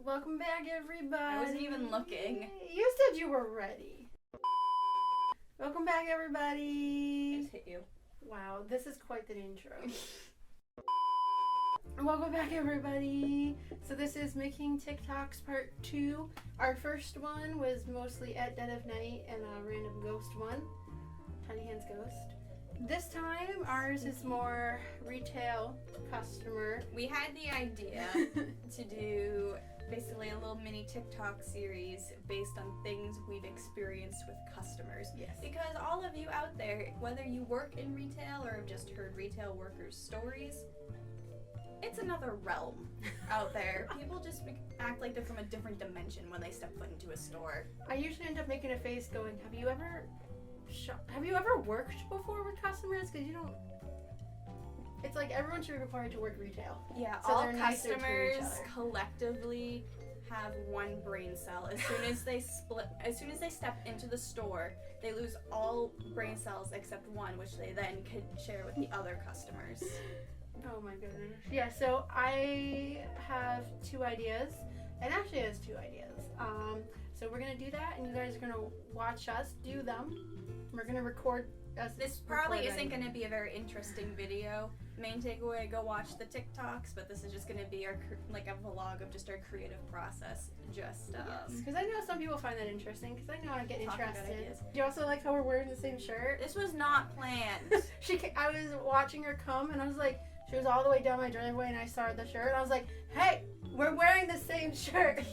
Welcome back, everybody. I wasn't even looking. You said you were ready. Welcome back, everybody. I just hit you. Wow, this is quite the intro. Welcome back, everybody. So this is Making TikToks Part 2. Our first one was mostly at dead of night and a random ghost one. Tiny Hands Ghost. This time, ours is more retail customer. We had the idea to do basically a little mini TikTok series based on things we've experienced with customers. Yes. Because all of you out there, whether you work in retail or have just heard retail workers' stories, it's another realm out there. People just act like they're from a different dimension when they step foot into a store. I usually end up making a face going, have you ever worked before with customers? Because you don't. It's like everyone should be required to work retail. Yeah, so all they're nicer to each customers other. Collectively have one brain cell. As soon as they step into the store, they lose all brain cells except one, which they then can share with the other customers. Oh my goodness. Yeah, so I have 2 ideas, and Ashley has 2 ideas. So we're gonna do that, and you guys are gonna watch us do them. We're gonna record us. This probably isn't going to be a very interesting video. Main takeaway: go watch the TikToks. But this is just going to be our a vlog of just our creative process. Just yes, because I know some people find that interesting. Because I know I get talking about interested. ideas. Do you also like how we're wearing the same shirt? This was not planned. I was watching her come, and I was like, she was all the way down my driveway, and I saw the shirt. And I was like, hey, we're wearing the same shirt.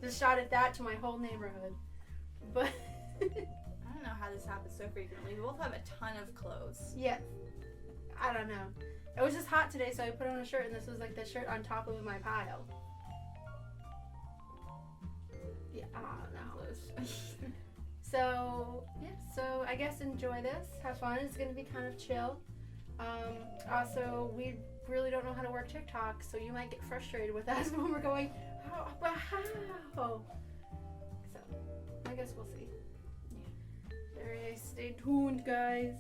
Just shouted that to my whole neighborhood. But. I don't know how this happens so frequently. We both have a ton of clothes. Yeah. I don't know. It was just hot today, so I put on a shirt, and this was like the shirt on top of my pile. Yeah, I don't know. So, yeah, so I guess enjoy this. Have fun. It's going to be kind of chill. Also, we really don't know how to work TikTok, so you might get frustrated with us when we're going, but how? So, I guess we'll see. Alright, stay tuned, guys.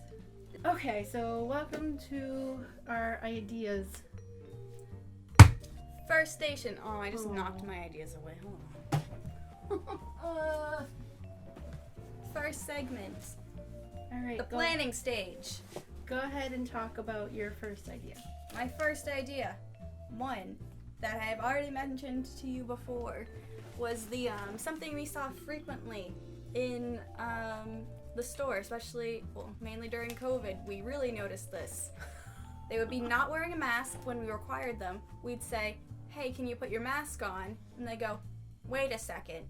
Okay, so welcome to our ideas. First station. Oh, I just knocked my ideas away. Hold on. First segment. Alright, The planning stage. Go ahead and talk about your first idea. My first idea, one that I have already mentioned to you before, was the something we saw frequently in the store, especially, mainly during COVID. We really noticed this. They would be not wearing a mask when we required them. We'd say, hey, can you put your mask on? And they go, wait a second.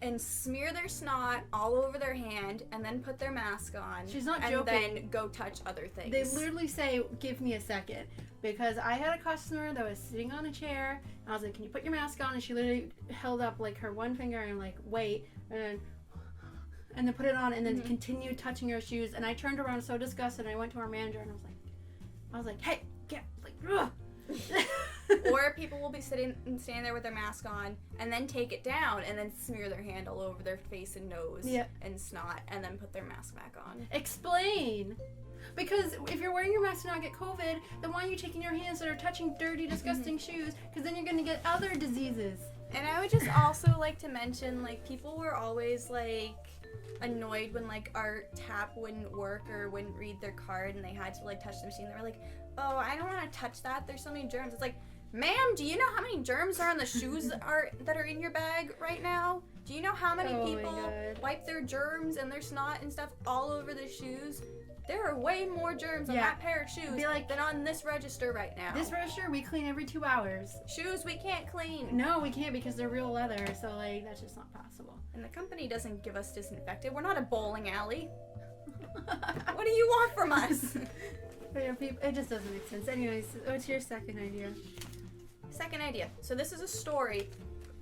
And smear their snot all over their hand and then put their mask on. She's not and joking. And then go touch other things. They literally say, give me a second. Because I had a customer that was sitting on a chair, and I was like, can you put your mask on? And she literally held up like her one finger and like, wait, and then put it on, and then continued touching her shoes. And I turned around so disgusted, and I went to our manager, and I was like, hey, get, like, ugh. Or people will be standing there with their mask on and then take it down and then smear their hand all over their face and nose and snot and then put their mask back on. Explain. Because if you're wearing your mask to not get COVID, then why are you taking your hands that are touching dirty, disgusting shoes? Because then you're going to get other diseases. And I would just also like to mention, like, people were always, like, annoyed when, like, our tap wouldn't work or wouldn't read their card and they had to, like, touch the machine. They were like, oh, I don't want to touch that. There's so many germs. It's like, ma'am, do you know how many germs are on the shoes that are in your bag right now? Do you know how many people wipe their germs and their snot and stuff all over their shoes? There are way more germs on that pair of shoes than on this register right now. This register we clean every 2 hours. Shoes we can't clean. No, we can't because they're real leather, so like that's just not possible. And the company doesn't give us disinfectant. We're not a bowling alley. What do you want from us? It just doesn't make sense. Anyways, what's your second idea? Second idea. So this is a story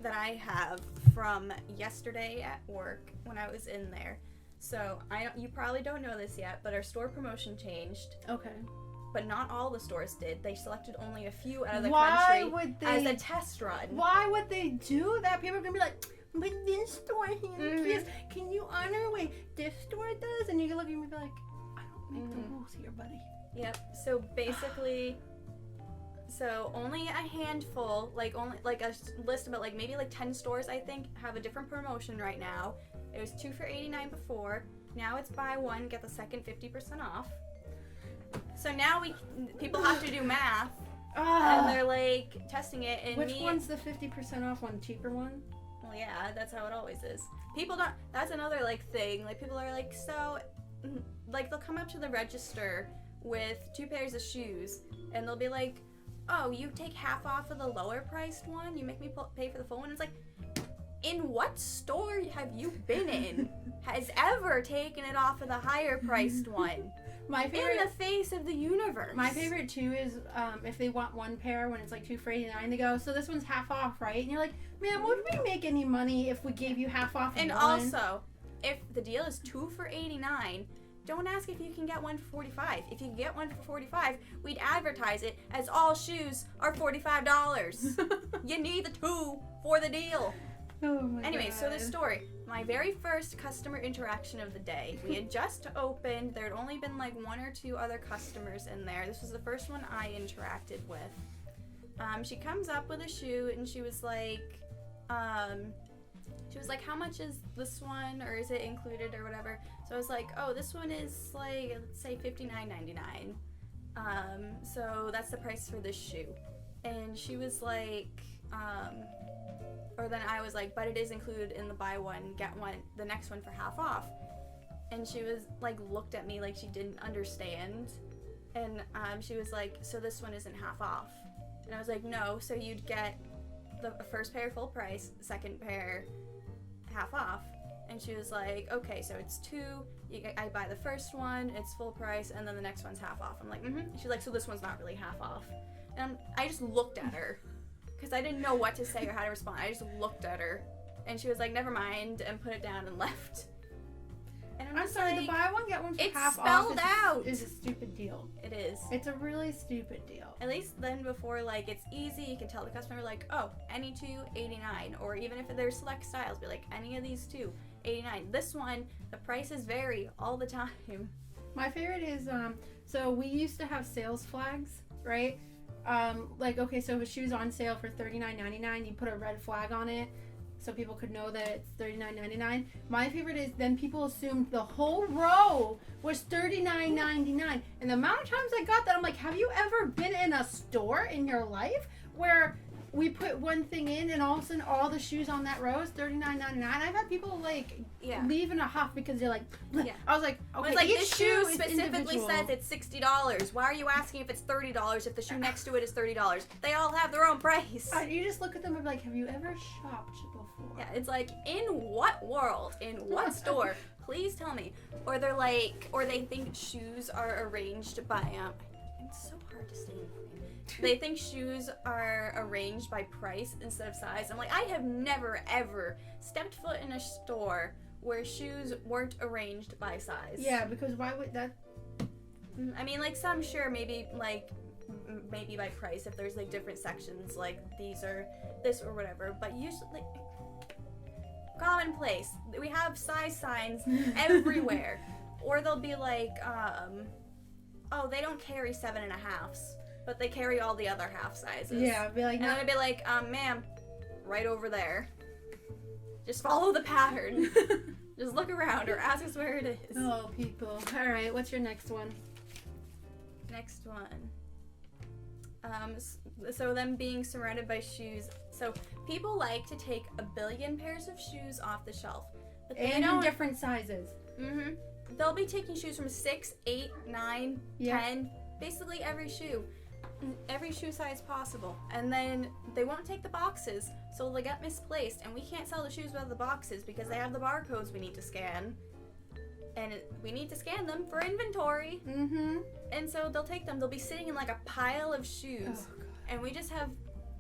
that I have from yesterday at work when I was in there. So you probably don't know this yet, but our store promotion changed. Okay. But not all the stores did. They selected only a few out of the country as a test run. Why would they do that? People are gonna be like, but this store here, can you honor the way this store does? And you can look at me and be like, I don't make the rules here, buddy. Yep. So basically, So only a handful, like only like a list about like maybe like 10 stores I think have a different promotion right now. It was 2 for $89 before. Now it's buy one get the second 50% off. So now people have to do math, and they're like testing it. And which one's the 50% off one? Cheaper one? Well, yeah, that's how it always is. People don't. That's another like thing. Like people are like, so, like they'll come up to the register with 2 pairs of shoes, and they'll be like, oh, you take half off of the lower priced one. You make me pay for the full one. It's like, in what store have you been in has ever taken it off of the higher priced one? My favorite, in the face of the universe. My favorite too is if they want one pair when it's like 2 for $89, they go, so this one's half off, right? And you're like, man, would we make any money if we gave you half off? And one? Also, if the deal is 2 for $89, don't ask if you can get one for $45. If you can get one for $45, we'd advertise it as all shoes are $45. You need the 2 for the deal. Oh my anyway, God. so this story, my very first customer interaction of the day. We had just opened. There had only been like 1 or 2 other customers in there. This was the first one I interacted with. She comes up with a shoe and she was like, how much is this one, or is it included or whatever? So I was like, oh, this one is like, let's say $59.99. So that's the price for this shoe. And she was like, or then I was like, but it is included in the buy one, get one, the next one for half off. And she was like, looked at me like she didn't understand. And she was like, so this one isn't half off. And I was like, no, so you'd get the first pair full price, second pair half off. And she was like, okay, so it's 2, I buy the first one, it's full price, and then the next one's half off. I'm like, mm-hmm. She's like, so this one's not really half off. And I just looked at her. Because I didn't know what to say or how to respond. I just looked at her. And she was like, never mind, and put it down and left. And I'm sorry, like, the buy one, get one for it's half spelled off out. is a stupid deal. It is. It's a really stupid deal. At least then before, like, it's easy. You can tell the customer, like, oh, any 2, $89. Or even if there's select styles, be like, any of these 2, $89. This one, the prices vary all the time. My favorite is, so we used to have sales flags, right? Like, okay, so if a shoe's on sale for $39.99, you put a red flag on it so people could know that it's $39.99. My favorite is then people assumed the whole row was $39.99. And the amount of times I got that, I'm like, have you ever been in a store in your life where we put one thing in and all of a sudden all the shoes on that row is $39.99? I've had people like leave in a huff because they're like, yeah. I was like, okay, it's like, each this shoe specifically says it's $60. Why are you asking if it's $30 if the shoe next to it is $30? They all have their own price. You just look at them and be like, have you ever shopped before? Yeah, it's like, in what world, in what store? Please tell me. Or they're like, or they think shoes are arranged by, it's so hard to say. They think shoes are arranged by price instead of size. I'm like, I have never, ever stepped foot in a store where shoes weren't arranged by size. Yeah, because why would that? I mean, like, some, sure, maybe, like, maybe by price if there's, like, different sections, like, these are this or whatever. But usually, like, commonplace. We have size signs everywhere. Or they'll be like, oh, they don't carry 7.5s. But they carry all the other half sizes. Yeah, be like, and I'm gonna be like, ma'am, right over there. Just follow the pattern. Just look around or ask us where it is. Oh, people. All right, what's your next one? Next one. So them being surrounded by shoes. So people like to take a billion pairs of shoes off the shelf. But they and in different sizes. Mm-hmm. They'll be taking shoes from 6, 8, 9, 10, basically every shoe. Every shoe size possible, and then they won't take the boxes, so they get misplaced, and we can't sell the shoes without the boxes because they have the barcodes we need to scan, and we need to scan them for inventory. Mm-hmm. And so they'll take them. They'll be sitting in like a pile of shoes, and we just have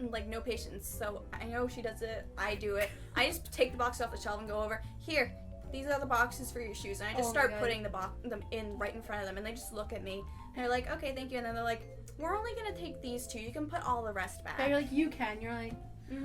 like no patience. So I know she does it. I do it. I just take the box off the shelf and go over here. These are the boxes for your shoes, and I just start putting them in right in front of them, and they just look at me. And they're like, okay, thank you. And then they're like, we're only going to take these 2. You can put all the rest back. Yeah, you're like, you can. You're like...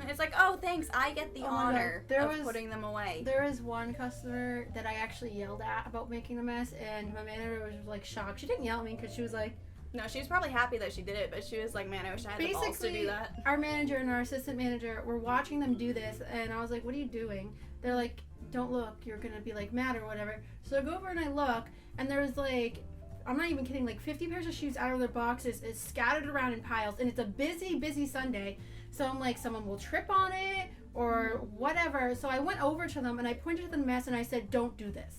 It's like, oh, thanks. I get the honor of putting them away. There was one customer that I actually yelled at about making a mess, and my manager was like shocked. She didn't yell at me because she was like, No, she was probably happy that she did it, but she was like, man, I wish I had the balls to do that. Our manager and our assistant manager were watching them do this, and I was like, what are you doing? They're like, don't look, you're gonna be like mad or whatever. So I go over and I look, and there's like, I'm not even kidding, like 50 pairs of shoes out of their boxes is scattered around in piles, and it's a busy Sunday. So I'm like, someone will trip on it or whatever. So I went over to them and I pointed to the mess and I said, don't do this.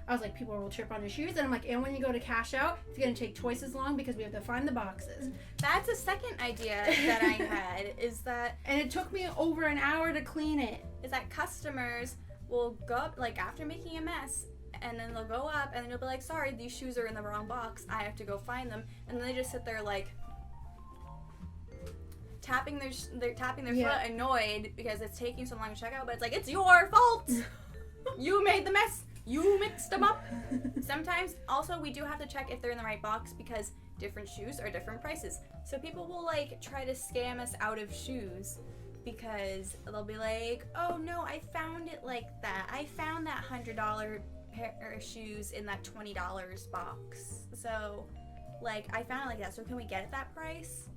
I was like, people will trip on your shoes. And I'm like, and when you go to cash out, it's going to take twice as long because we have to find the boxes. That's a second idea that I had, is that... And it took me over an hour to clean it. Is that customers will go up, like, after making a mess, and then they'll go up, and then you'll be like, sorry, these shoes are in the wrong box. I have to go find them. And then they just sit there, like... tapping their foot, annoyed because it's taking so long to check out, but it's like, it's your fault. You made the mess. You mixed them up. Sometimes, also, we do have to check if they're in the right box because different shoes are different prices. So people will like try to scam us out of shoes because they'll be like, oh no, I found it like that. I found that $100 pair of shoes in that $20 box. So, like, I found it like that. So can we get it that price?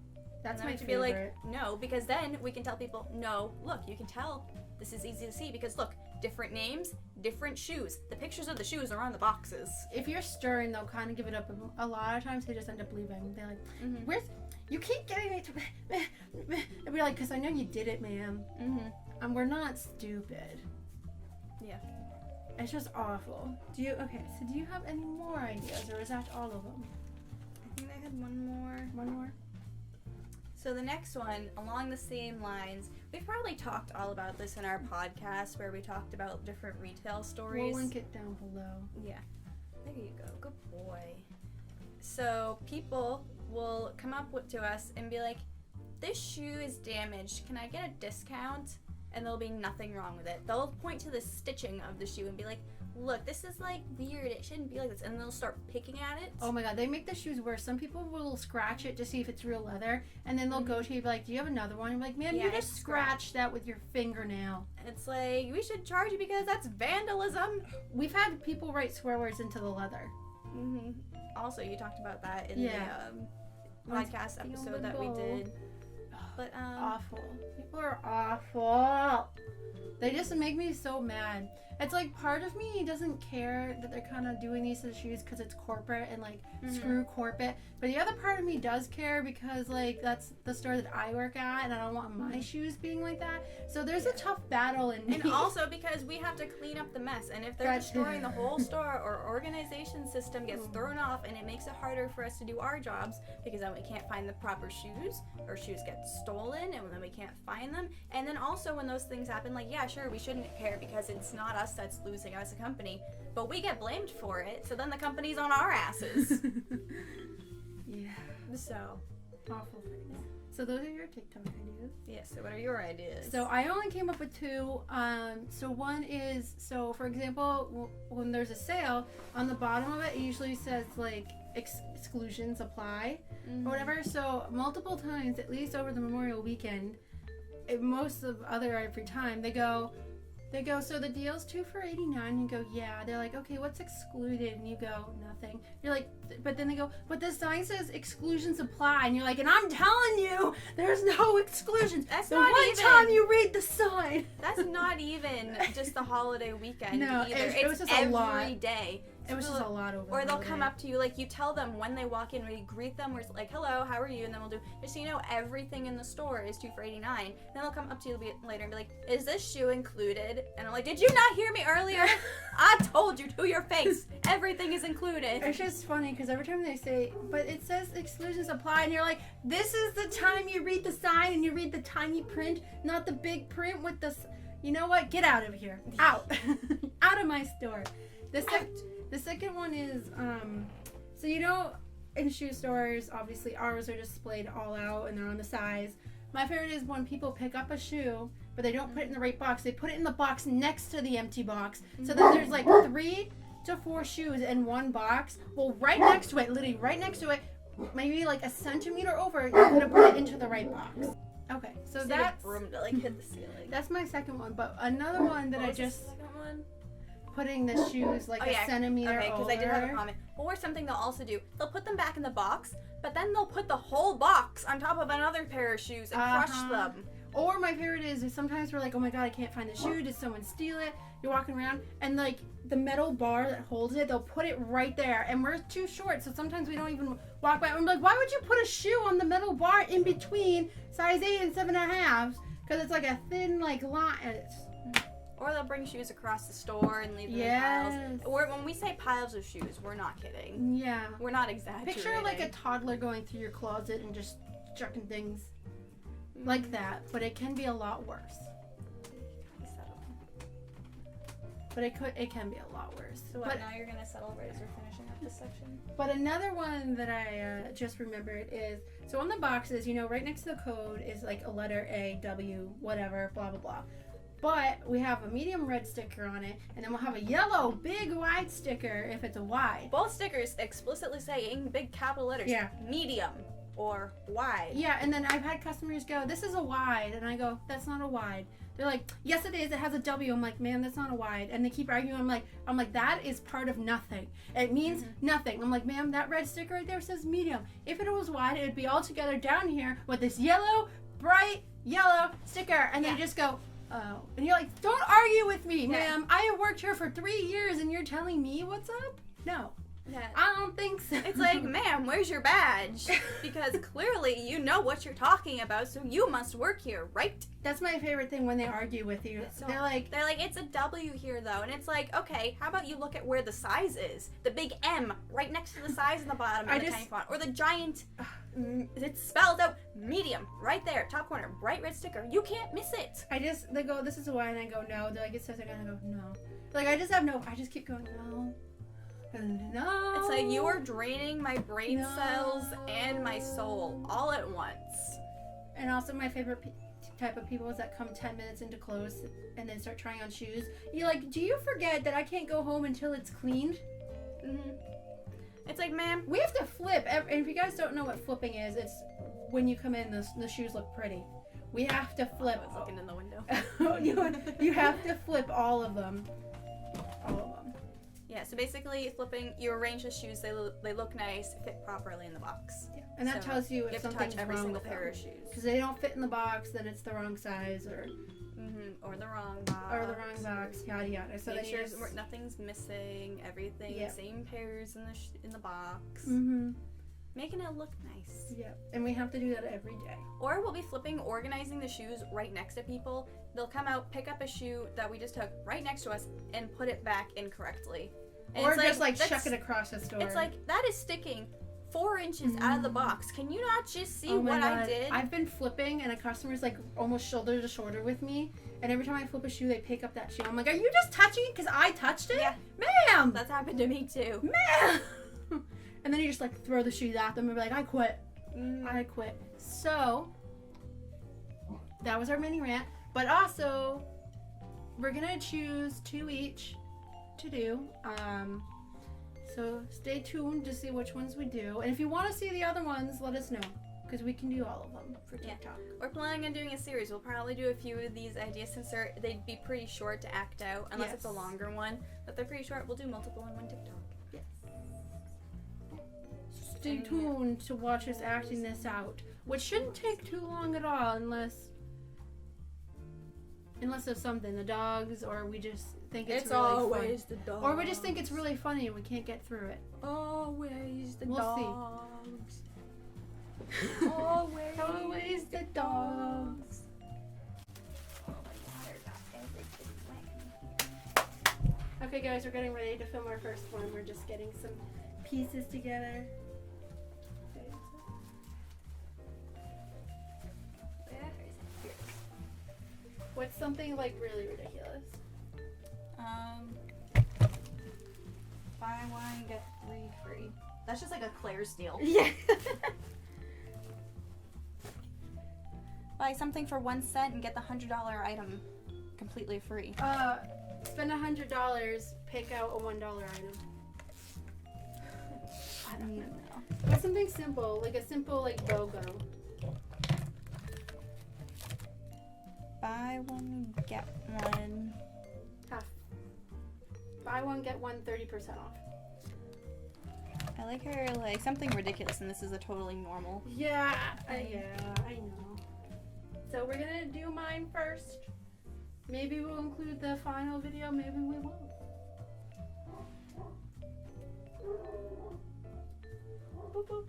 That's my favorite. Be like, no, because then we can tell people, no, look, you can tell this is easy to see because look, different names, different shoes. The pictures of the shoes are on the boxes. If you're stirring, they'll kind of give it up. A lot of times they just end up leaving. They're like, where's, you keep getting it to, and we're like, because I know you did it, ma'am. And we're not stupid. Yeah. It's just awful. So do you have any more ideas, or is that all of them? I think I had one more. One more? So the next one, along the same lines, we've probably talked all about this in our podcast where we talked about different retail stories. We'll link it down below. Yeah. There you go. Good boy. So people will come up to us and be like, this shoe is damaged. Can I get a discount? And there'll be nothing wrong with it. They'll point to the stitching of the shoe and be like, look, this is like weird. It shouldn't be like this. And they'll start picking at it. Oh my god, they make the shoes worse. Some people will scratch it to see if it's real leather, and then they'll go to you and be like, do you have another one? And I'm like, man, you just scratched that with your fingernail. It's like, we should charge you because that's vandalism. We've had people write swear words into the leather. Also, you talked about that in the podcast episode that we did. But awful. People are awful. They just make me so mad. It's like part of me doesn't care that they're kind of doing these to the shoes because it's corporate and like screw corporate. But the other part of me does care because like that's the store that I work at and I don't want my shoes being like that. So there's a tough battle in me. And also because we have to clean up the mess. And if they're destroying the whole store or organization system gets thrown off and it makes it harder for us to do our jobs because then we can't find the proper shoes or shoes get stolen and then we can't find them. And then also when those things happen, like, yeah, sure, we shouldn't care because it's not us that's losing as a company, but we get blamed for it, so then the company's on our asses. Yeah. So awful things. So those are your TikTok ideas. Yeah, so what are your ideas? So I only came up with two. So one is, so for example, when there's a sale, on the bottom of it usually says like exclusions apply or whatever. So multiple times, at least over the Memorial weekend, most of every time they go, so the deal's 2 for $89. You go, yeah. They're like, okay, what's excluded? And you go, nothing. You're like, but then they go, but the sign says exclusions apply. And you're like, and I'm telling you, there's no exclusions. That's the not one even time you read the sign. That's not even just the holiday weekend No, either. it was just a lot. Every day. It was just a lot over. Or they'll come up to you, like you tell them when they walk in, we greet them, we're like, hello, how are you? And then we'll do, just so you know, everything in the store is 2 for $89. Then they'll come up to you later and be like, is this shoe included? And I'm like, did you not hear me earlier? I told you to your face, everything is included. It's just funny because every time they say, but it says exclusions apply, and you're like, this is the time you read the sign and you read the tiny print, not the big print with the, you know what? Get out of here. Out. Out of my store. The second one is, so you know, in shoe stores, obviously ours are displayed all out and they're on the size. My favorite is when people pick up a shoe, but they don't put it in the right box. They put it in the box next to the empty box. So then there's like 3 to 4 shoes in one box. Well, right next to it, literally right next to it, maybe like a centimeter over, you're gonna put it into the right box. Okay, so that's broom to like hit the ceiling. That's my second one, but another one that The second one? putting the shoes like a centimeter over. Okay, because I did have a comment. Or something they'll also do, they'll put them back in the box, but then they'll put the whole box on top of another pair of shoes and crush them. Or my favorite is sometimes we're like, oh my god, I can't find the shoe. Did someone steal it? You're walking around and like the metal bar that holds it, they'll put it right there. And we're too short, so sometimes we don't even walk by. I'm like, why would you put a shoe on the metal bar in between size 8 and 7.5? Because it's like a thin like line. Or they'll bring shoes across the store and leave them in piles. When we say piles of shoes, we're not kidding. Yeah. We're not exaggerating. Picture like a toddler going through your closet and just chucking things like that, but it can be a lot worse. But it can be a lot worse. So now you're going to settle right as we're finishing up this section? But another one that I just remembered is, so on the boxes, right next to the code is like a letter A, W, whatever, blah, blah, blah. But we have a medium red sticker on it, and then we'll have a yellow big wide sticker if it's a wide. Both stickers explicitly say in big capital letters, medium or wide. Yeah, and then I've had customers go, this is a wide, and I go, that's not a wide. They're like, yes it is, it has a W. I'm like, man, that's not a wide. And they keep arguing. I'm like, that is part of nothing. It means nothing. I'm like, ma'am, that red sticker right there says medium. If it was wide, it would be all together down here with this yellow, bright yellow sticker. And they just go, oh. And you're like, don't argue with me, ma'am. I have worked here for 3 years and you're telling me what's up? No. Yeah. I don't think so. It's like, ma'am, where's your badge? Because clearly you know what you're talking about, so you must work here, right? That's my favorite thing when they argue with you. So they're like, it's a W here though, and it's like, okay, how about you look at where the size is? The big M right next to the size in the bottom of the tiny font, or the giant. It's spelled out medium right there, top corner, bright red sticker. You can't miss it. They go, this is a Y, and I go no. They're like, it says, I go no. Like I just keep going no. No. It's like you are draining my brain cells and my soul all at once. And also my favorite type of people is that come 10 minutes into close and then start trying on shoes. You're like, do you forget that I can't go home until it's cleaned? It's like, ma'am, we have to flip. And if you guys don't know what flipping is, it's when you come in, the shoes look pretty. We have to flip. I was looking in the window. you have to flip all of them. All of them. Yeah, so basically flipping, you arrange the shoes, they look nice, fit properly in the box. Yeah. And that tells you if something's every wrong single with pair of shoes. Because they don't fit in the box, then it's the wrong size, or the wrong box. Yada yada. So make sure nothing's missing, everything, same pairs in the box. Making it look nice. Yeah, and we have to do that every day. Or we'll be organizing the shoes right next to people. They'll come out, pick up a shoe that we just took right next to us, and put it back incorrectly. And or just chuck it across the store. It's like, that is sticking 4 inches out of the box. Can you not just see what I did? I've been flipping, and a customer's like almost shoulder to shoulder with me, and every time I flip a shoe, they pick up that shoe. I'm like, are you just touching it because I touched it? Yeah. Ma'am! That's happened to me too. Ma'am! And then you just throw the shoes at them and be like, I quit. I quit. So, that was our mini rant. But also, we're going to choose 2 each to do. So, stay tuned to see which ones we do. And if you want to see the other ones, let us know. Because we can do all of them for TikTok. We're planning on doing a series. We'll probably do a few of these ideas since they'd be pretty short to act out. Unless it's a longer one. But they're pretty short. We'll do multiple in one TikTok. Yes. Stay tuned to watch us acting this out. Which shouldn't take too long at all unless there's something. The dogs, or we just think it's really always fun. The dogs. Or we just think it's really funny and we can't get through it. Always the dogs. See. Always the dogs. Okay guys, we're getting ready to film our first one. We're just getting some pieces together. What's something really ridiculous? Buy one, get 3 free. That's just like a Claire's deal. Yeah. Buy something for 1 cent and get the $100 item completely free. Spend $100, pick out a $1 item. I don't even know. But something simple, like a simple BOGO. Buy one, get one. Half. buy one, get one 30% off. I like her, like, something ridiculous, and this is a totally normal. Yeah, I know. So we're gonna do mine first. Maybe we'll include the final video, maybe we won't. Boop, boop.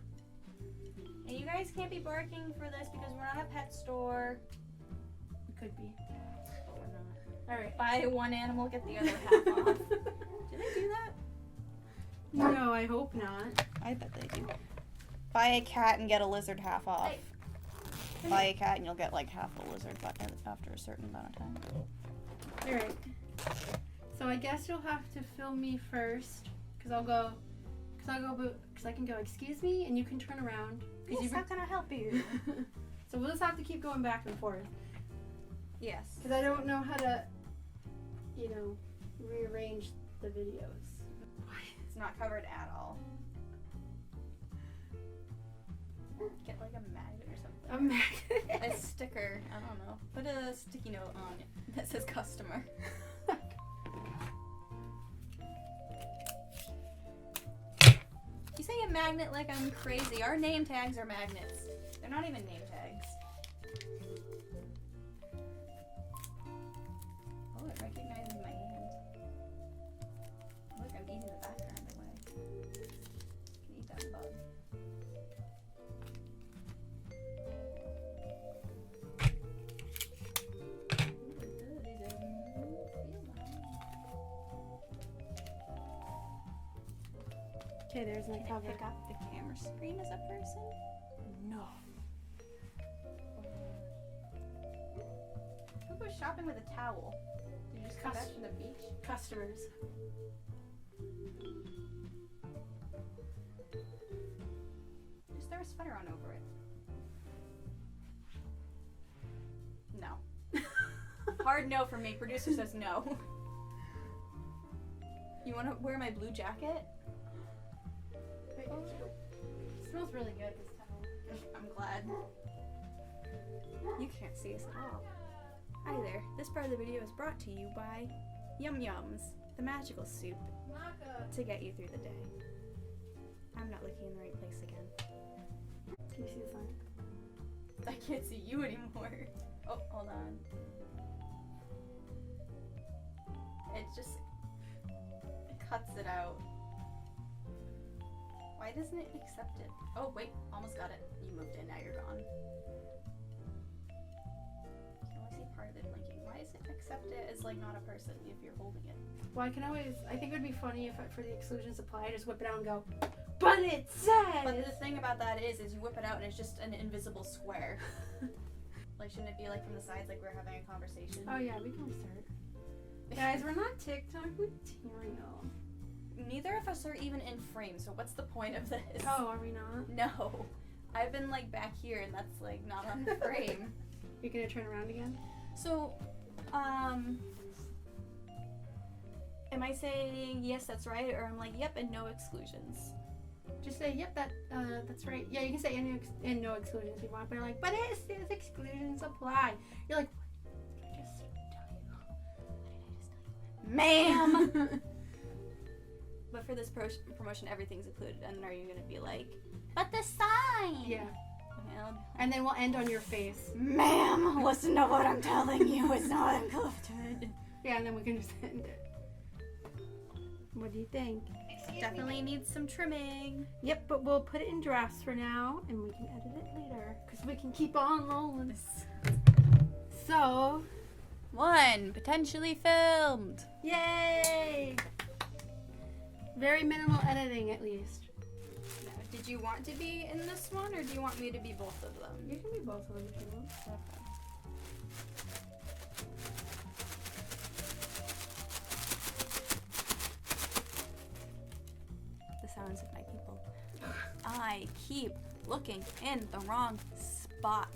And you guys can't be barking for this because we're not a pet store. It could be. But we're not. Alright. Buy one animal, get the other half off. Do they do that? No, I hope not. I bet they do. Buy a cat and get a lizard half off. Hey. Buy a cat and you'll get like half a lizard after a certain amount of time. Alright. So I guess you'll have to film me first. Because I can go, excuse me, and you can turn around. Yes, how can I help you? So we'll just have to keep going back and forth. Yes. Because I don't know how to, rearrange the videos. It's not covered at all. Get like a magnet or something. A magnet? A sticker. I don't know. Put a sticky note on it that says customer. You say a magnet like I'm crazy. Our name tags are magnets. They're not even name tags. Oh, it recognizes my hand. Look, I'm eating the background away. Can eat that bug. Okay, there's my Can cover. I pick up the camera screen as a person? No. Who goes shopping with a towel? Did you just come back from the beach? Customers. Just throw a sweater on over it. No. Hard no for me. Producer says no. You want to wear my blue jacket? It smells really good, this towel. I'm glad. You can't see us at all. Hi there. This part of the video is brought to you by Yum Yums, the magical soup to get you through the day. I'm not looking in the right place again. Can you see the sign? I can't see you anymore. Oh, hold on. It cuts it out. Why doesn't it accept it? Oh, wait, almost got it. You moved in, now you're gone. You can only see part of it blinking. Why does it accept it as like not a person if you're holding it? Well, I think it would be funny if for the exclusion supply, I just whip it out and go, but it says! But the thing about that is you whip it out and it's just an invisible square. Like, shouldn't it be like from the sides, like we're having a conversation? Oh yeah, we can restart. Guys, we're not TikTok material. Neither of us are even in frame, so what's the point of this? Oh, are we not? No. I've been like back here and that's like not on the frame. You're gonna turn around again? So, am I saying yes, that's right, or I'm like, yep, and no exclusions? Just say, yep, that's right. Yeah, you can say and no exclusions if you want, but you're like, but it says exclusions apply. You're like, what did I just tell you? Ma'am! But for this promotion, everything's included, and then are you gonna be like, but the sign! Yeah. Well, And then we'll end on your face. ma'am, listen to what I'm telling you, it's not included. Yeah, and then we can just end it. What do you think? Definitely needs some trimming. Yep, but we'll put it in drafts for now, and we can edit it later, because we can keep on rolling. So, One, potentially filmed. yay! Very minimal editing, at least. Now, did you want to be in this one, or do you want me to be both of them? You can be both of them if you want. Okay. The sounds of my people. I keep looking in the wrong spot.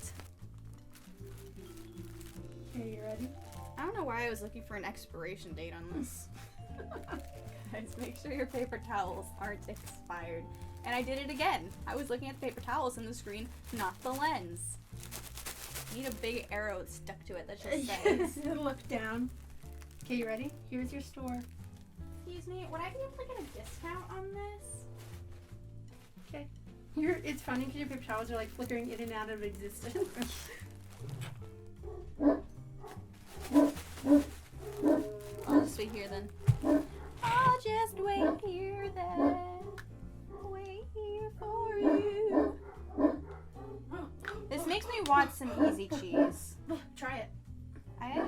Okay, you ready? I don't know why I was looking for an expiration date on this. Guys, make sure your paper towels aren't expired. And I did it again. I was looking at the paper towels in the screen, not the lens. I need a big arrow stuck to it that just says. Look down. Okay, you ready? Here's your store. Excuse me, would I be able to get a discount on this? Okay. It's funny because your paper towels are like flickering in and out of existence. I'll just wait here then. I'll just wait here then. Wait here for you. This makes me want some easy cheese. Try it.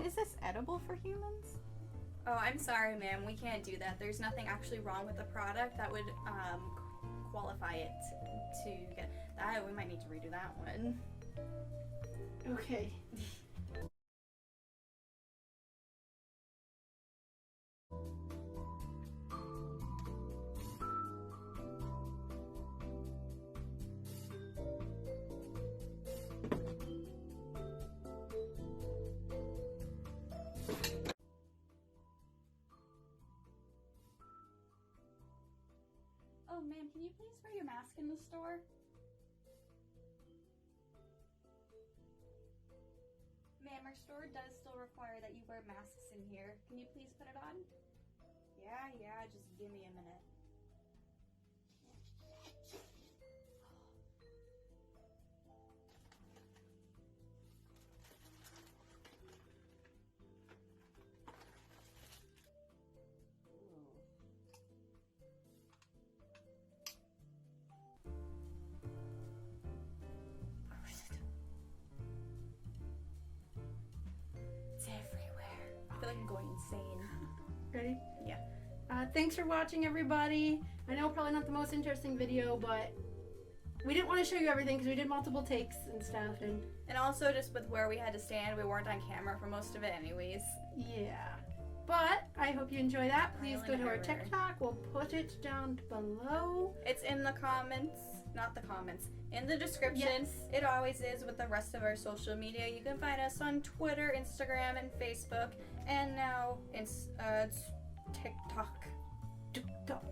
Is this edible for humans? Oh, I'm sorry, ma'am. We can't do that. There's nothing actually wrong with the product that would qualify it to get that. We might need to redo that one. Okay. Oh, ma'am, can you please wear your mask in the store? Ma'am, our store does still require that you wear masks in here. Can you please put it on? Yeah, just give me a minute. It's everywhere. I feel like I'm going insane. Ready? Yeah. Thanks for watching, everybody. I know probably not the most interesting video, but we didn't want to show you everything because we did multiple takes and stuff. And also just with where we had to stand, we weren't on camera for most of it anyways. Yeah. But I hope you enjoy that. Please go to our everywhere. TikTok. We'll put it down below. It's in the comments, not the comments, in the description. Yes. It always is with the rest of our social media. You can find us on Twitter, Instagram, and Facebook, and now it's TikTok. TikTok.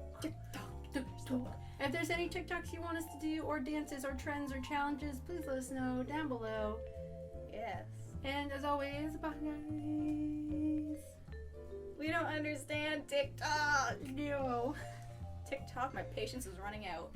If there's any TikToks you want us to do, or dances, or trends, or challenges, please let us know down below. Yes. And as always, bye guys. We don't understand TikTok. No. TikTok, my patience is running out.